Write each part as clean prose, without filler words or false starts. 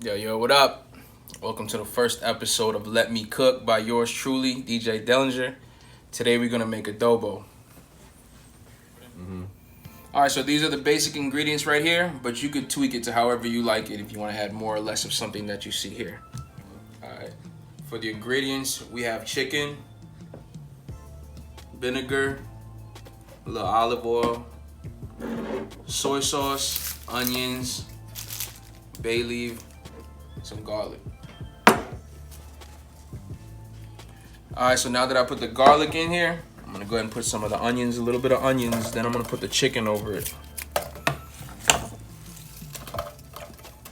Yo, what up? Welcome to the first episode of Let Me Cook by yours truly, DJ Delinger. Today we're gonna make adobo. Alright, so these are the basic ingredients right here, but you could tweak it to however you like it if you want to add more or less of something that you see here. Alright, for the ingredients, we have chicken, vinegar, a little olive oil, soy sauce, onions, bay leaf, some garlic. Alright, so now that I put the garlic in here, I'm gonna go ahead and put some of the onions, a little bit of onions, then I'm gonna put the chicken over it. I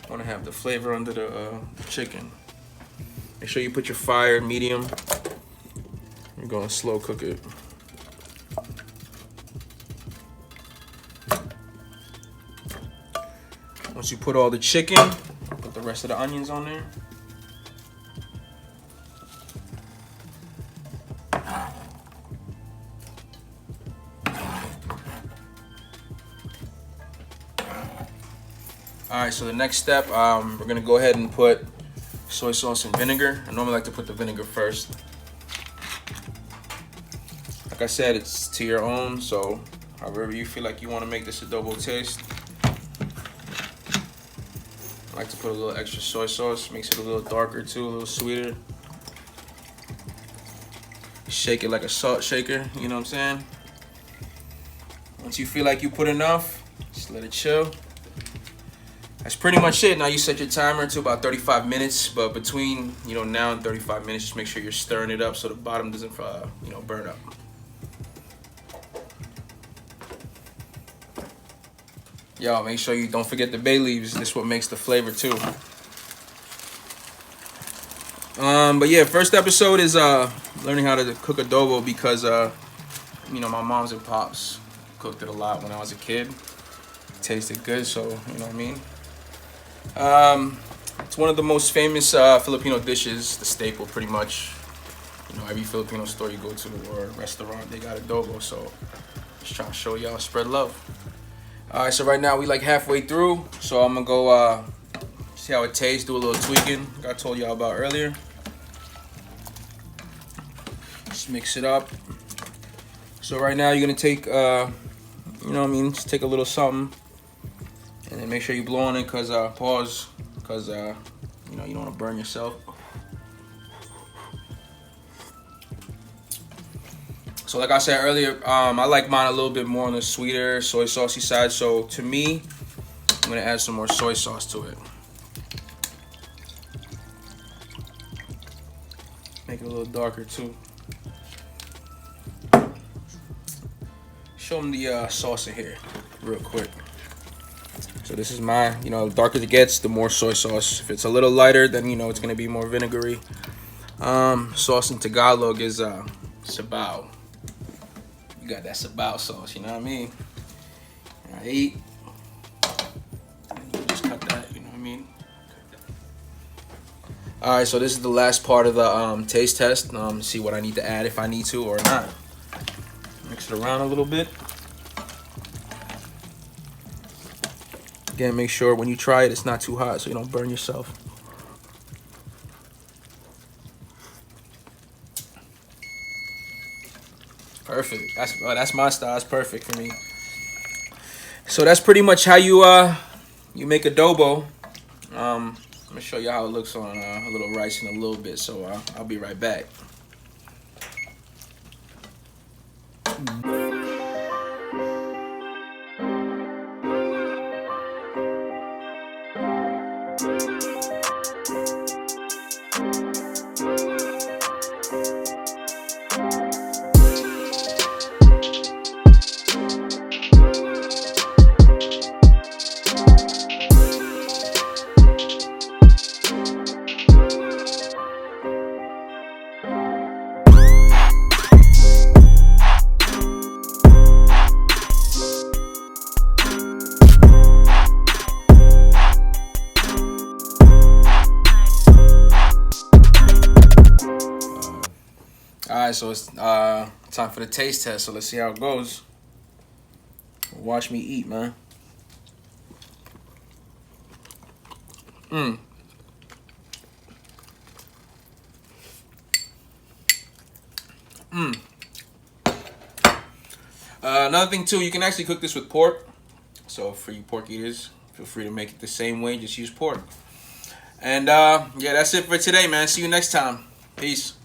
wanna have the flavor under the chicken. Make sure you put your fire medium. You're gonna slow cook it. Once you put all the chicken, put the rest of the onions on there. Alright, so the next step, we're gonna go ahead and put soy sauce and vinegar. I normally like to put the vinegar first. Like I said, it's to your own, so however you feel like you want to make this adobo taste. I like to put a little extra soy sauce, makes it a little darker too, a little sweeter. Shake it like a salt shaker, you know what I'm saying? Once you feel like you put enough, just let it chill. That's pretty much it. Now you set your timer to about 35 minutes, but between now and 35 minutes, just make sure you're stirring it up so the bottom doesn't burn up. Y'all, make sure you don't forget the bay leaves. This is what makes the flavor too. But yeah, first episode is learning how to cook adobo because my moms and pops cooked it a lot when I was a kid. It tasted good, so you know what I mean. It's one of the most famous Filipino dishes, the staple pretty much. Every Filipino store you go to or restaurant, they got adobo, so just trying to show y'all, spread love. Alright, so right now we like halfway through, so I'm gonna go see how it tastes, do a little tweaking like I told y'all about earlier. Just mix it up. So right now you're gonna take just take a little something and then make sure you blow on it because pause, because you don't want to burn yourself. So like I said earlier, I like mine a little bit more on the sweeter, soy saucy side. So to me, I'm gonna add some more soy sauce to it. Make it a little darker too. Show them the sauce in here real quick. So this is my, the darker it gets, the more soy sauce. If it's a little lighter, then it's gonna be more vinegary. Sauce in Tagalog is sabaw. You got that sabaw sauce, you know what I mean? Right. Just cut that, you know what I mean? Alright, so this is the last part of the taste test. See what I need to add if I need to or not. Mix it around a little bit. Again, make sure when you try it, it's not too hot so you don't burn yourself. Perfect. That's my style. That's perfect for me. So that's pretty much how you make adobo. I'm gonna show you how it looks on a little rice in a little bit. So I'll be right back. Alright, so it's time for the taste test, so let's see how it goes. Watch me eat, man. Another thing too, you can actually cook this with pork. So for you pork eaters, feel free to make it the same way. Just use pork. And yeah, that's it for today, man. See you next time. Peace.